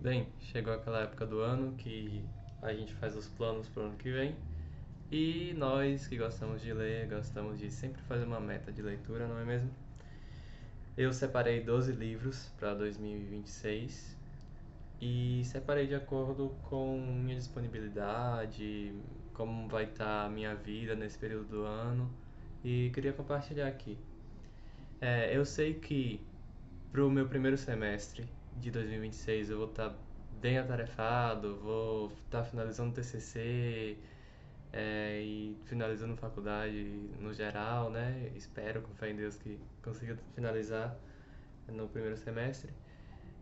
Bem, chegou aquela época do ano que a gente faz os planos para o ano que vem e nós que gostamos de ler, gostamos de sempre fazer uma meta de leitura, não é mesmo? Eu separei 12 livros para 2026 e separei de acordo com minha disponibilidade, como vai estar a minha vida nesse período do ano e queria compartilhar aqui. Eu sei que pro meu primeiro semestre de 2026 eu vou estar bem atarefado, vou estar finalizando o TCC, e finalizando faculdade no geral, né? Espero, com fé em Deus, que consiga finalizar no primeiro semestre.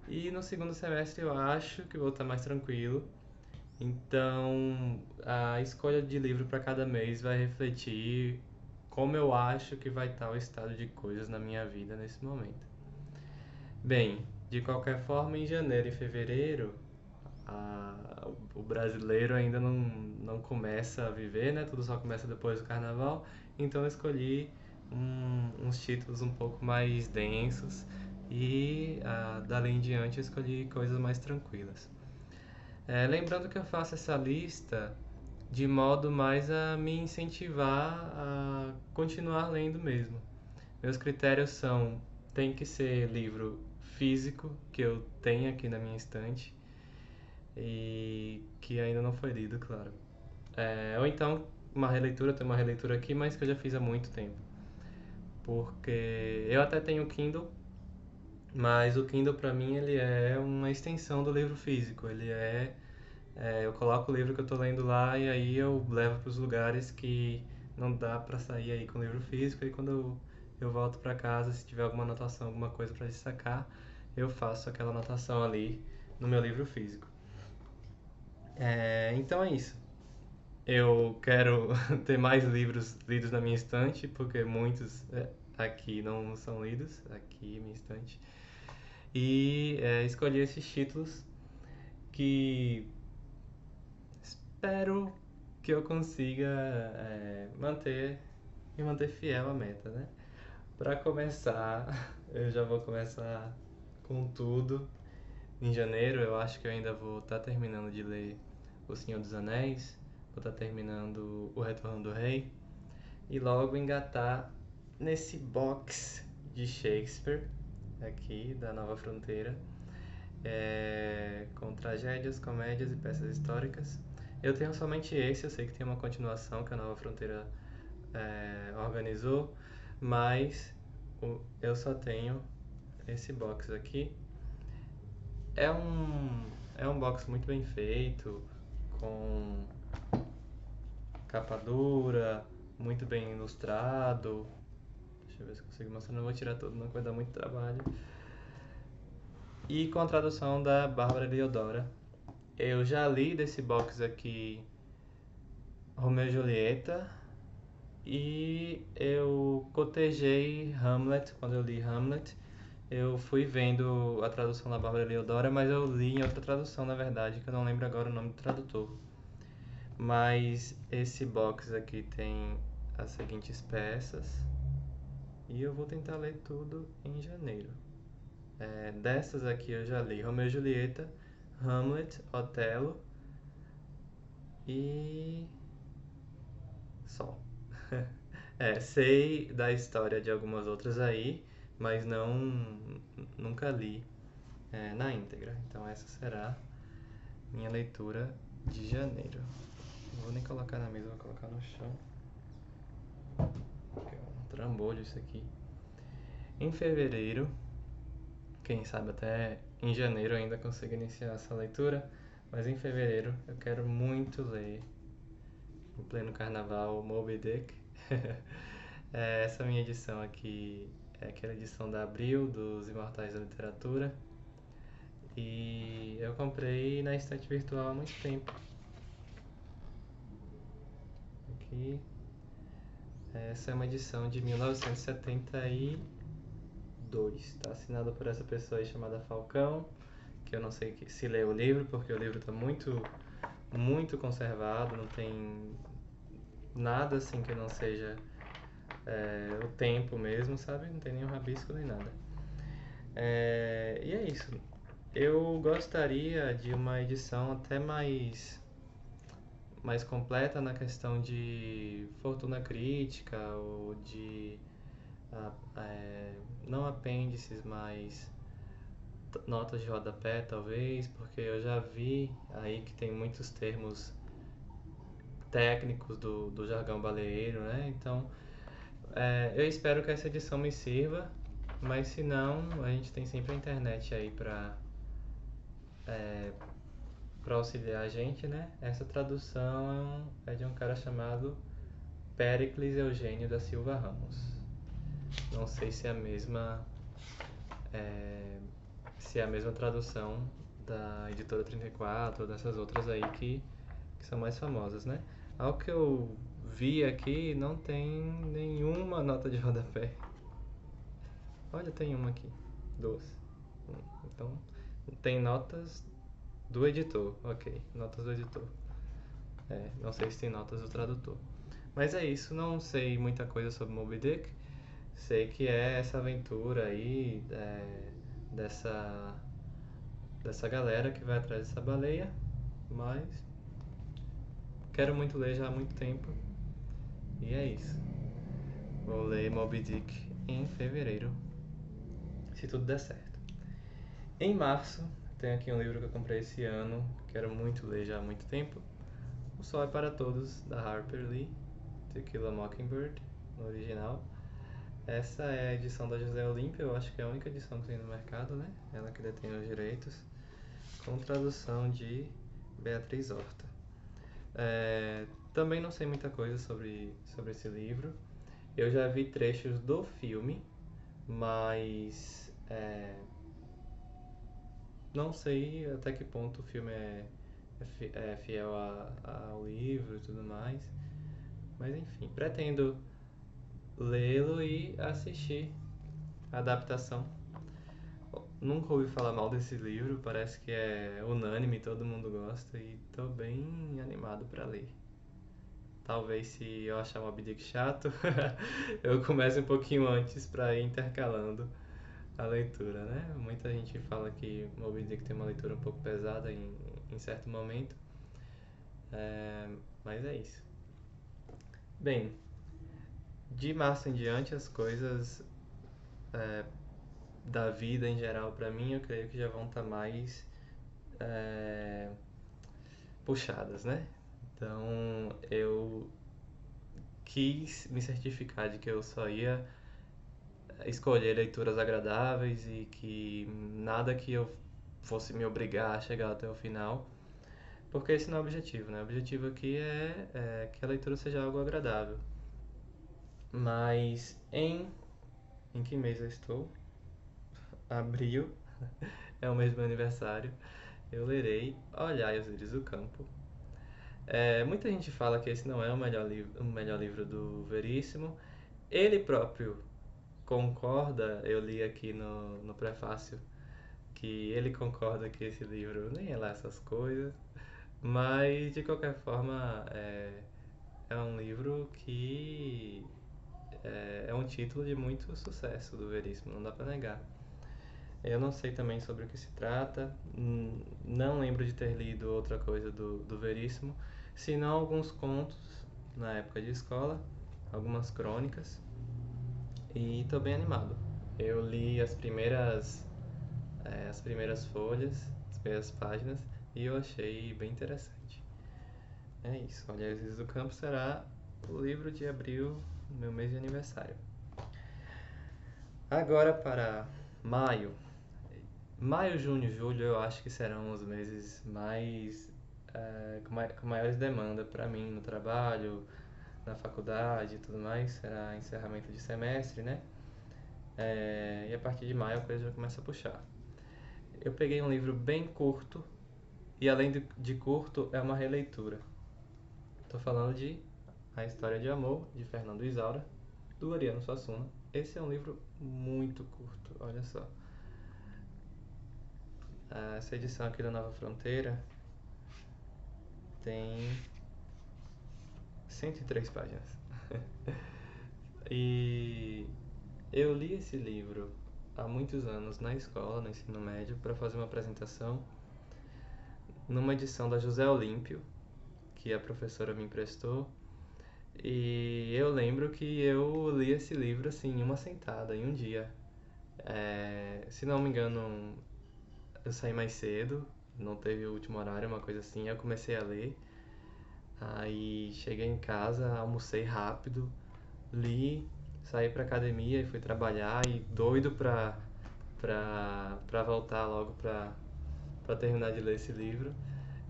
E no segundo semestre eu acho que vou estar mais tranquilo. Então, a escolha de livro para cada mês vai refletir como eu acho que vai estar o estado de coisas na minha vida nesse momento. Bem, de qualquer forma, em janeiro e fevereiro, o brasileiro ainda não começa a viver, né? Tudo só começa depois do carnaval. Então eu escolhi uns títulos um pouco mais densos e dali em diante eu escolhi coisas mais tranquilas. Lembrando que eu faço essa lista de modo mais a me incentivar a continuar lendo mesmo. Meus critérios são: tem que ser livro físico que eu tenha aqui na minha estante e que ainda não foi lido, claro. Ou então uma releitura, tem uma releitura aqui, mas que eu já fiz há muito tempo. Porque eu até tenho Kindle, mas o Kindle para mim ele é uma extensão do livro físico. Eu coloco o livro que eu tô lendo lá e aí eu levo para os lugares que não dá para sair aí com o livro físico. E quando eu volto para casa, se tiver alguma anotação, alguma coisa para destacar, eu faço aquela anotação ali no meu livro físico. Então é isso. Eu quero ter mais livros lidos na minha estante, porque muitos aqui não são lidos, aqui minha estante. E escolhi esses títulos que espero que eu consiga me manter fiel à meta, né? Para começar, eu já vou começar com tudo. Em janeiro, eu acho que eu ainda vou estar terminando de ler O Senhor dos Anéis, vou estar terminando O Retorno do Rei e logo engatar nesse box de Shakespeare aqui da Nova Fronteira, com tragédias, comédias e peças históricas. Eu tenho somente esse, eu sei que tem uma continuação que a Nova Fronteira organizou, mas eu só tenho esse box aqui. É um, é um box muito bem feito, com capa dura, muito bem ilustrado. Deixa eu ver se consigo mostrar, não vou tirar tudo, não vai dar muito trabalho. E com a tradução da Bárbara Leodora. Eu já li desse box aqui Romeu e Julieta e eu cotejei Hamlet quando eu li Hamlet. Eu fui vendo a tradução da Bárbara Leodora, mas eu li em outra tradução, na verdade, que eu não lembro agora o nome do tradutor. Mas esse box aqui tem as seguintes peças e eu vou tentar ler tudo em janeiro. Dessas aqui eu já li Romeu e Julieta, Hamlet, Otelo e só. Sei da história de algumas outras aí, mas nunca li na íntegra. Então essa será minha leitura de janeiro. Não vou nem colocar na mesa, vou colocar no chão. Que é um trambolho isso aqui. Em fevereiro, quem sabe até em janeiro eu ainda consigo iniciar essa leitura, mas em fevereiro eu quero muito ler, em pleno carnaval, Moby Dick. Essa minha edição aqui é aquela edição da Abril, dos Imortais da Literatura. E eu comprei na estante virtual há muito tempo. Aqui. Essa é uma edição de 1972. Está assinada por essa pessoa aí chamada Falcão, que eu não sei se lê o livro, porque o livro está muito conservado, não tem nada assim que não seja o tempo mesmo, sabe? Não tem nenhum rabisco nem nada. E é isso. Eu gostaria de uma edição até mais completa na questão de fortuna crítica ou de não apêndices, mas notas de rodapé talvez, porque eu já vi aí que tem muitos termos técnicos do jargão baleeiro, né? Então eu espero que essa edição me sirva, mas se não, a gente tem sempre a internet aí para auxiliar a gente, né? Essa tradução é de um cara chamado Péricles Eugênio da Silva Ramos. Não sei se é a mesma se é a mesma tradução da editora 34 ou dessas outras aí que são mais famosas, né? Ao que eu vi aqui, não tem nenhuma nota de rodapé. Olha, tem uma aqui, duas. Então, tem notas do editor, ok, notas do editor. Não sei se tem notas do tradutor. Mas é isso, não sei muita coisa sobre Moby Dick. Sei que é essa aventura aí dessa, dessa galera que vai atrás dessa baleia, mas quero muito ler já há muito tempo. E é isso. Vou ler Moby Dick em fevereiro, se tudo der certo. Em março, tem aqui um livro que eu comprei esse ano, quero muito ler já há muito tempo. O Sol é para Todos, da Harper Lee, To Kill a Mockingbird, no original. Essa é a edição da José Olímpia, eu acho que é a única edição que tem no mercado, né? Ela que detém os direitos, com tradução de Beatriz Horta. Também não sei muita coisa sobre esse livro. Eu já vi trechos do filme, mas não sei até que ponto o filme é fiel ao livro e tudo mais. Mas enfim, pretendo lê-lo e assistir a adaptação. Nunca ouvi falar mal desse livro, parece que é unânime, todo mundo gosta e tô bem animado para ler. Talvez se eu achar um Moby Dick chato, eu comece um pouquinho antes para ir intercalando a leitura, né? Muita gente fala que Moby Dick tem uma leitura um pouco pesada em certo momento, mas é isso. Bem, de março em diante as coisas da vida em geral para mim eu creio que já vão estar mais puxadas, né? Então eu quis me certificar de que eu só ia escolher leituras agradáveis e que nada que eu fosse me obrigar a chegar até o final, porque esse não é o objetivo, né? O objetivo aqui é que a leitura seja algo agradável. Mas em que mês eu estou? Abril, é o mês do meu aniversário. Eu lerei Olhai os Lírios do Campo. Muita gente fala que esse não é o melhor livro do Veríssimo. Ele próprio concorda, eu li aqui no prefácio, que ele concorda que esse livro nem é lá essas coisas, mas de qualquer forma é um livro que é um título de muito sucesso do Veríssimo, não dá pra negar. Eu não sei também sobre o que se trata, não lembro de ter lido outra coisa do Veríssimo, senão alguns contos na época de escola, algumas crônicas, e tô bem animado. Eu li as primeiras folhas, as primeiras páginas, e eu achei bem interessante. É isso, Olha, As Ilhas do Campo será o livro de abril, meu mês de aniversário. Agora para maio. Maio, junho e julho eu acho que serão os meses com maiores demandas para mim no trabalho, na faculdade e tudo mais. Será encerramento de semestre, né? E a partir de maio a coisa já começa a puxar. Eu peguei um livro bem curto e além de curto é uma releitura. Estou falando de A História de Amor, de Fernando Isaura, do Ariano Suassuna. Esse é um livro muito curto, olha só. Essa edição aqui da Nova Fronteira tem 103 páginas. E eu li esse livro há muitos anos na escola, no ensino médio, para fazer uma apresentação numa edição da José Olímpio, que a professora me emprestou. E eu lembro que eu li esse livro assim em uma sentada, em um dia. Se não me engano, eu saí mais cedo, não teve o último horário, uma coisa assim. Eu comecei a ler, aí cheguei em casa, almocei rápido, li, saí pra academia e fui trabalhar e doido pra voltar logo pra terminar de ler esse livro.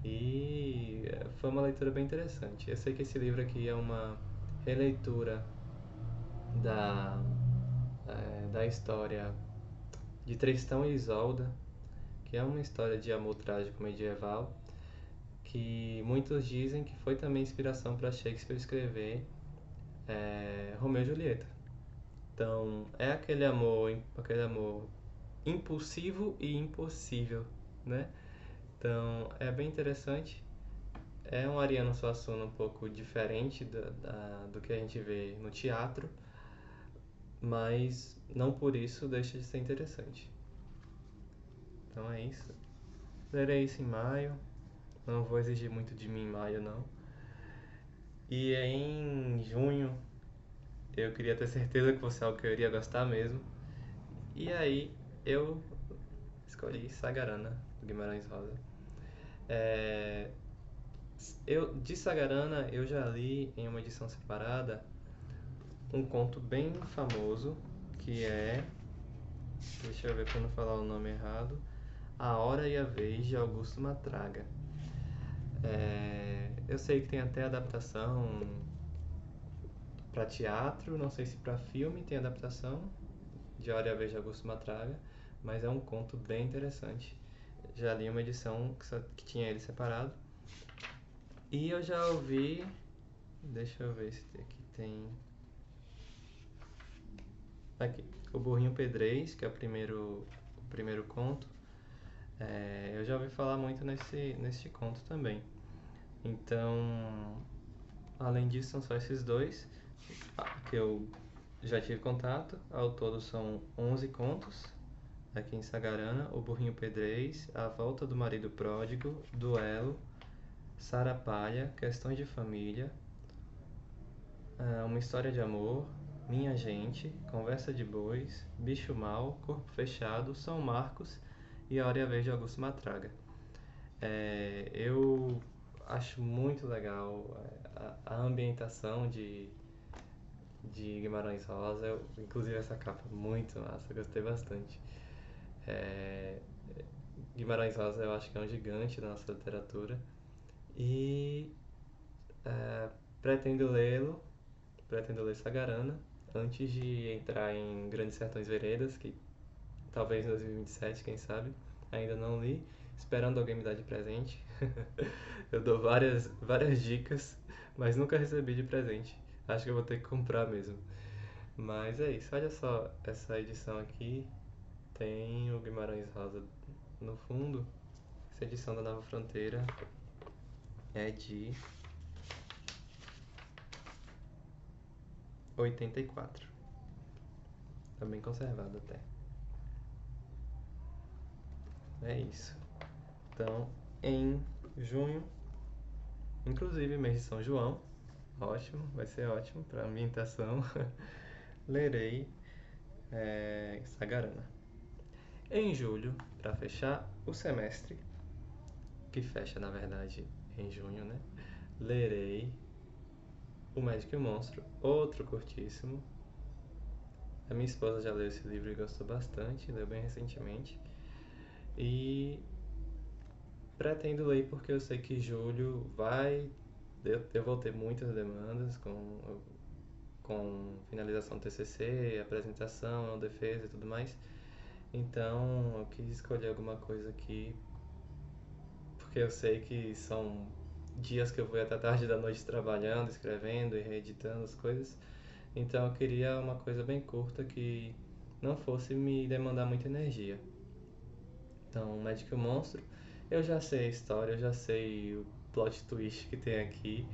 E foi uma leitura bem interessante. Eu sei que esse livro aqui é uma releitura da, da história de Tristão e Isolda, que é uma história de amor trágico medieval, que muitos dizem que foi também inspiração para Shakespeare escrever Romeu e Julieta. Então, é aquele amor impulsivo e impossível, né? Então, é bem interessante. É um Ariano Suassuna um pouco diferente do que a gente vê no teatro, mas não por isso deixa de ser interessante. Então é isso. Lerei isso em maio. Não vou exigir muito de mim em maio, não. E em junho eu queria ter certeza que fosse algo que eu iria gostar mesmo. E aí eu escolhi Sagarana, do Guimarães Rosa. É, de Sagarana eu já li em uma edição separada um conto bem famoso que é, deixa eu ver para não falar o nome errado, A Hora e a Vez de Augusto Matraga. Eu sei que tem até adaptação para teatro, não sei se para filme tem adaptação de A Hora e a Vez de Augusto Matraga, mas é um conto bem interessante. Já li uma edição que tinha ele separado. E eu já ouvi, deixa eu ver se aqui tem. Aqui, O Burrinho Pedrez, que é o primeiro conto. Eu já ouvi falar muito nesse conto também. Então, além disso, são só esses dois que eu já tive contato. Ao todo são 11 contos aqui em Sagarana: O Burrinho Pedrez, A Volta do Marido Pródigo, Duelo, Sarapalha, Questões de Família, Uma História de Amor, Minha Gente, Conversa de Bois, Bicho Mau, Corpo Fechado, São Marcos e A Hora e a Vez de Augusto Matraga. Eu acho muito legal a ambientação de Guimarães Rosa. Inclusive essa capa muito massa, gostei bastante. É, Guimarães Rosa eu acho que é um gigante da nossa literatura e é, pretendo lê-lo, pretendo ler Sagarana antes de entrar em Grandes Sertões Veredas, que talvez em 2027, quem sabe. Ainda não li, esperando alguém me dar de presente. Eu dou várias dicas, mas nunca recebi de presente. Acho que eu vou ter que comprar mesmo. Mas é isso, olha só, essa edição aqui tem o Guimarães Rosa no fundo. Essa edição da Nova Fronteira é de 84. Tá bem conservado até. É isso. Então, em junho, inclusive mês de São João, ótimo, vai ser ótimo para ambientação. Lerei Sagarana. Em julho, para fechar o semestre, que fecha na verdade em junho, né? Lerei O Médico e o Monstro, outro curtíssimo. A minha esposa já leu esse livro e gostou bastante, leu bem recentemente. E pretendo ler porque eu sei que julho eu vou ter muitas demandas com finalização do TCC, apresentação, defesa e tudo mais. Então eu quis escolher alguma coisa aqui porque eu sei que são dias que eu vou até tarde da noite trabalhando, escrevendo e reeditando as coisas. Então eu queria uma coisa bem curta que não fosse me demandar muita energia. Então, Magic e o Monstro, eu já sei a história, eu já sei o plot twist que tem aqui.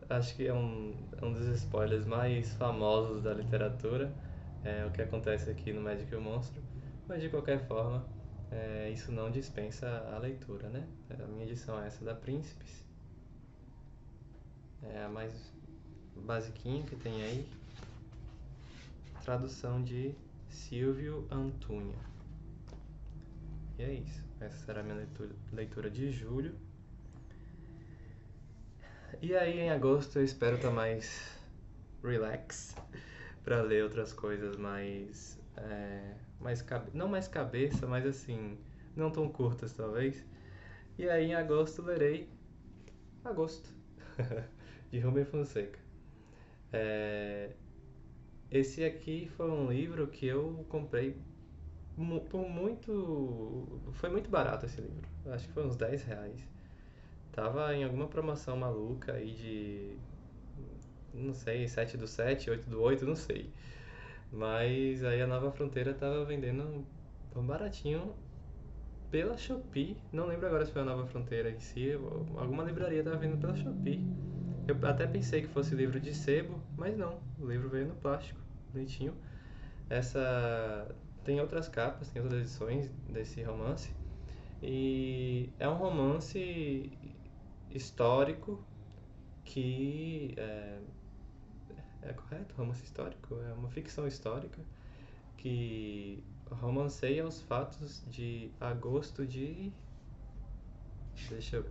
Acho que é um dos spoilers mais famosos da literatura, o que acontece aqui no Magic e o Monstro. Mas de qualquer forma, isso não dispensa a leitura, né? A minha edição é essa da Príncipes, é a mais basiquinha que tem aí, tradução de Silvio Antunes. E é isso. Essa será a minha leitura de julho. E aí em agosto eu espero estar mais relax para ler outras coisas mais, não mais cabeça, mas assim, não tão curtas talvez. E aí em agosto lerei Agosto, de Rubem Fonseca. Esse aqui foi um livro que eu comprei por muito. Foi muito barato esse livro. Acho que foi uns R$ 10. Tava em alguma promoção maluca aí de. Não sei, 7 do 7, 8 do 8, não sei. Mas aí a Nova Fronteira tava vendendo tão baratinho pela Shopee. Não lembro agora se foi a Nova Fronteira em si, alguma livraria tava vendendo pela Shopee. Eu até pensei que fosse livro de sebo, mas não. O livro veio no plástico, bonitinho. Essa tem outras capas, tem outras edições desse romance. E é um romance histórico que é correto? Romance histórico? É uma ficção histórica que romanceia os fatos de agosto de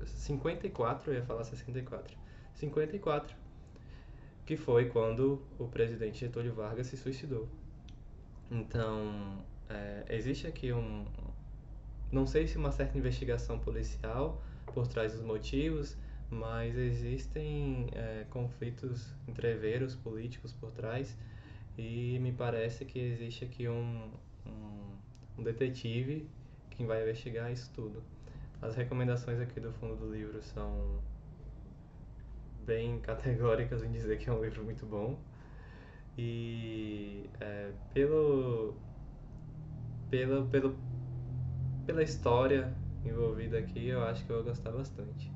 54, eu ia falar 64. 54, que foi quando o presidente Getúlio Vargas se suicidou. Então, existe aqui não sei se uma certa investigação policial por trás dos motivos, mas existem conflitos entreveros políticos por trás e me parece que existe aqui um detetive que vai investigar isso tudo. As recomendações aqui do fundo do livro são bem categóricas em dizer que é um livro muito bom e pelo, pelo, pela história envolvida aqui, eu acho que eu vou gostar bastante.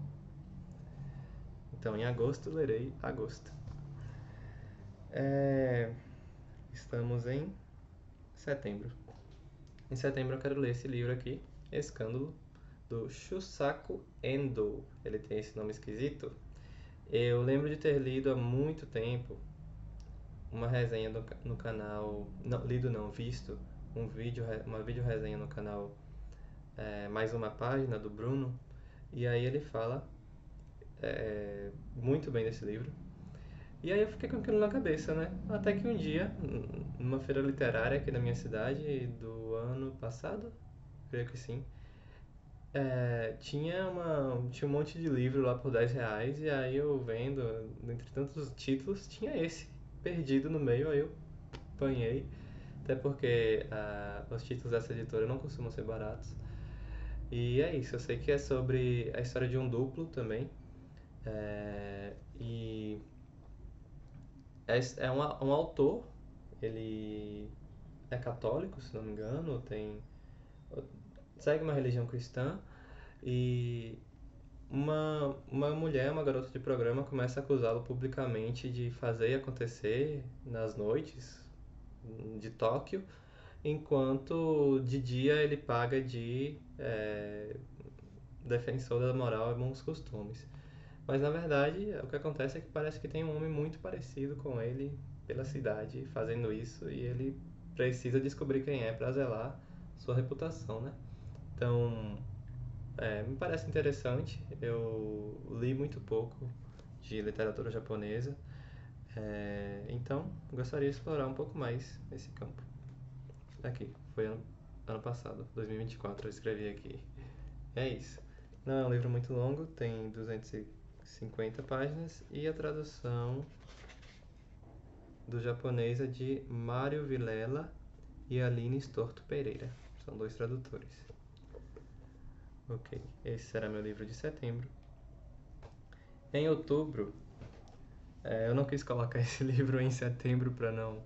Então, em agosto, lerei Agosto. Estamos em setembro. Em setembro eu quero ler esse livro aqui, Escândalo, do Shusaku Endo. Ele tem esse nome esquisito. Eu lembro de ter lido há muito tempo uma resenha no canal, não, lido não, visto uma vídeo resenha no canal Mais Uma Página, do Bruno, e aí ele fala muito bem desse livro. E aí eu fiquei com aquilo na cabeça, né? Até que um dia, numa feira literária aqui na minha cidade, do ano passado, creio que sim, tinha um monte de livro lá por R$ 10, e aí eu vendo, entre tantos títulos, tinha esse, perdido no meio, aí eu apanhei, até porque os títulos dessa editora não costumam ser baratos. E é isso, eu sei que é sobre a história de um duplo também, e um autor, ele é católico, se não me engano, segue uma religião cristã, e uma mulher, uma garota de programa, começa a acusá-lo publicamente de fazer e acontecer nas noites de Tóquio, enquanto de dia ele paga de defensor da moral e bons costumes. Mas na verdade, o que acontece é que parece que tem um homem muito parecido com ele pela cidade fazendo isso, e ele precisa descobrir quem é para zelar sua reputação, né? Então, me parece interessante. Eu li muito pouco de literatura japonesa, então gostaria de explorar um pouco mais esse campo. Aqui, foi ano passado, 2024, eu escrevi aqui. É isso. Não é um livro muito longo, tem 250 páginas, e a tradução do japonês é de Mário Vilela e Aline Storto Pereira. São dois tradutores. Ok, esse será meu livro de setembro. Em outubro, eu não quis colocar esse livro em setembro para não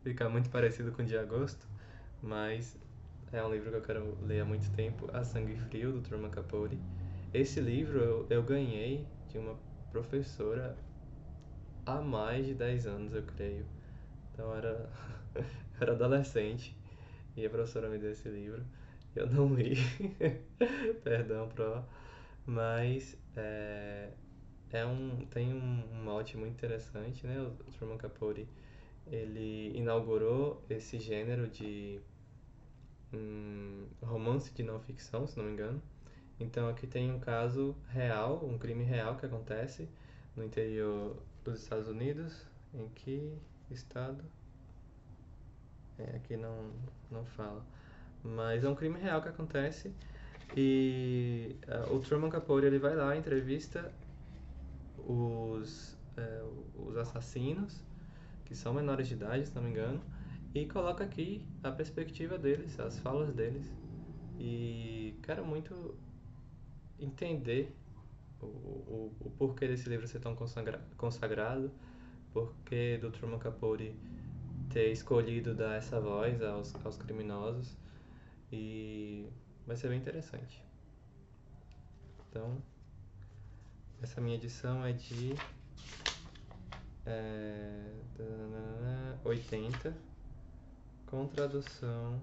ficar muito parecido com o de agosto, mas é um livro que eu quero ler há muito tempo, A Sangue Frio, do Truman Capote. Esse livro eu ganhei de uma professora há mais de 10 anos, eu creio. Então era adolescente. e a professora me deu esse livro. Eu não li, perdão, Pro, mas tem um mote muito interessante, né? O Truman Capote, ele inaugurou esse gênero de romance de não ficção, se não me engano. Então aqui tem um caso real, um crime real que acontece no interior dos Estados Unidos. Em que estado? Aqui não fala. Mas é um crime real que acontece e o Truman Capote ele vai lá, entrevista os assassinos, que são menores de idade, se não me engano, e coloca aqui a perspectiva deles, as falas deles. E quero muito entender o porquê desse livro ser tão consagrado, porquê do Truman Capote ter escolhido dar essa voz aos criminosos, e vai ser bem interessante. Então, essa minha edição é de 80, com tradução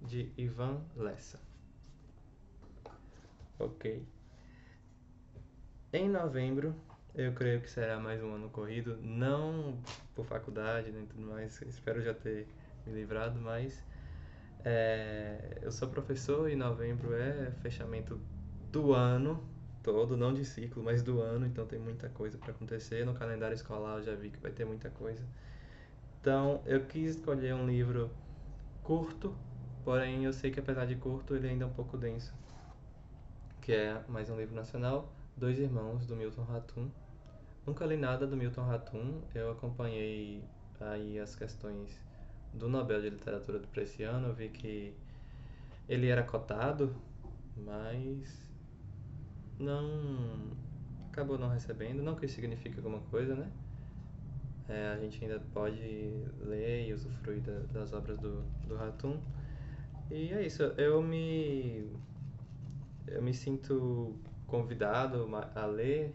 de Ivan Lessa. Ok. Em novembro, eu creio que será mais um ano corrido, não por faculdade nem tudo mais, espero já ter me livrado, mas eu sou professor e novembro é fechamento do ano todo, não de ciclo, mas do ano, então tem muita coisa para acontecer. No calendário escolar eu já vi que vai ter muita coisa. Então eu quis escolher um livro curto, porém eu sei que apesar de curto ele ainda é um pouco denso, que é mais um livro nacional, Dois Irmãos, do Milton Ratum. Nunca li nada do Milton Ratum, eu acompanhei aí as questões do Nobel de Literatura para esse ano, eu vi que ele era cotado, mas não acabou não recebendo, não que isso signifique alguma coisa, né? A gente ainda pode ler e usufruir das obras do Ratum. E é isso, eu me sinto convidado a ler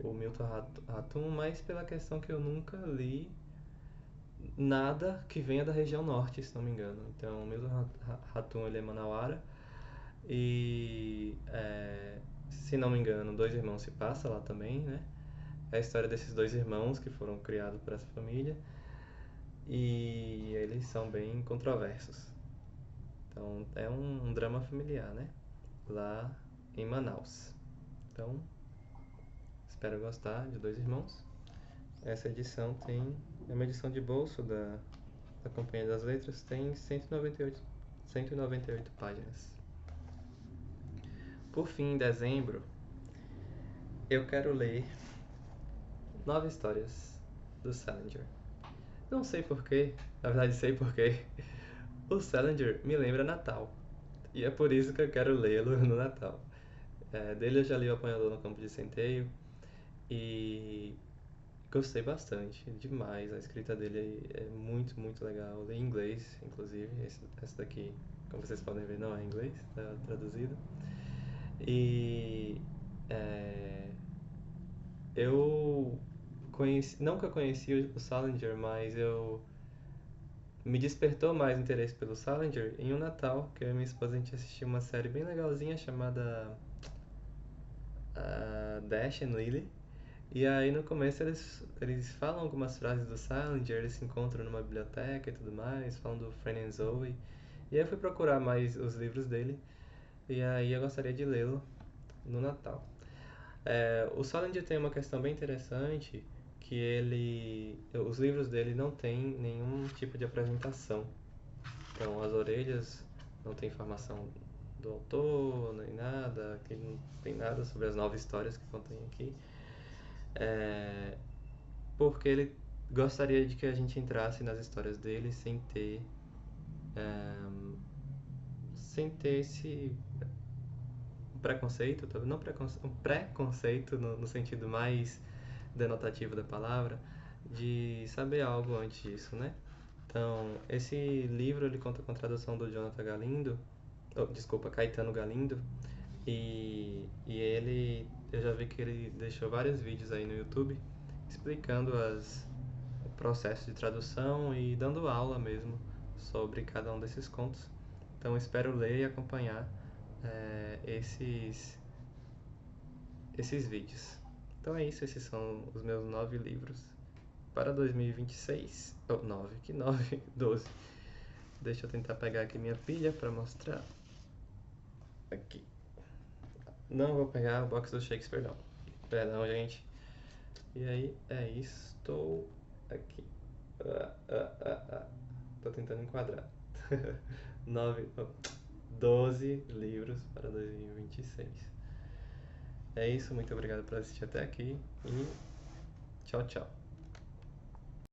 o Milton Ratum, mas pela questão que eu nunca li nada que venha da região norte, se não me engano. Então, o Milton Ratum ele é manauara e, se não me engano, Dois Irmãos se passa lá também, né? É a história desses dois irmãos que foram criados por essa família e eles são bem controversos. Então, é um drama familiar, né? Lá em Manaus. Então, espero gostar de Dois Irmãos. Essa edição é uma edição de bolso da Companhia das Letras, tem 198 páginas. Por fim, em dezembro, eu quero ler 9 histórias do Salinger. Não sei porquê, na verdade sei porquê. O Salinger me lembra Natal, e é por isso que eu quero lê-lo no Natal. Dele eu já li O Apanhador no Campo de Centeio, e gostei bastante, demais. A escrita dele é muito, muito legal. Eu li em inglês, inclusive. Esse daqui, como vocês podem ver, não é em inglês, está traduzido. E eu nunca conheci o Salinger, mas eu me despertou mais interesse pelo Salinger em um Natal, que eu e minha esposa a gente assistiu uma série bem legalzinha chamada Dash and Lily. E aí no começo eles falam algumas frases do Salinger, eles se encontram numa biblioteca e tudo mais, falam do Fran and Zoe. E aí eu fui procurar mais os livros dele, e aí eu gostaria de lê-lo no Natal. O Salinger tem uma questão bem interessante, que os livros dele não têm nenhum tipo de apresentação. Então as orelhas não tem informação do autor, nem nada, que não tem nada sobre as 9 histórias que contém aqui. Porque ele gostaria de que a gente entrasse nas histórias dele sem ter esse preconceito, não um preconceito no sentido mais denotativo da palavra, de saber algo antes disso, né? Então, esse livro ele conta com a tradução do Jonathan Galindo, Caetano Galindo, e eu já vi que ele deixou vários vídeos aí no YouTube explicando processo de tradução e dando aula mesmo sobre cada um desses contos. Então espero ler e acompanhar esses vídeos. Então é isso, esses são os meus 9 livros para 2026. Oh, 9, que 9? 12. Deixa eu tentar pegar aqui minha pilha para mostrar. Aqui. Não vou pegar o box do Shakespeare, não. Perdão, gente. E aí, estou aqui. Tô tentando enquadrar. 12 livros para 2026. É isso, muito obrigado por assistir até aqui e tchau, tchau.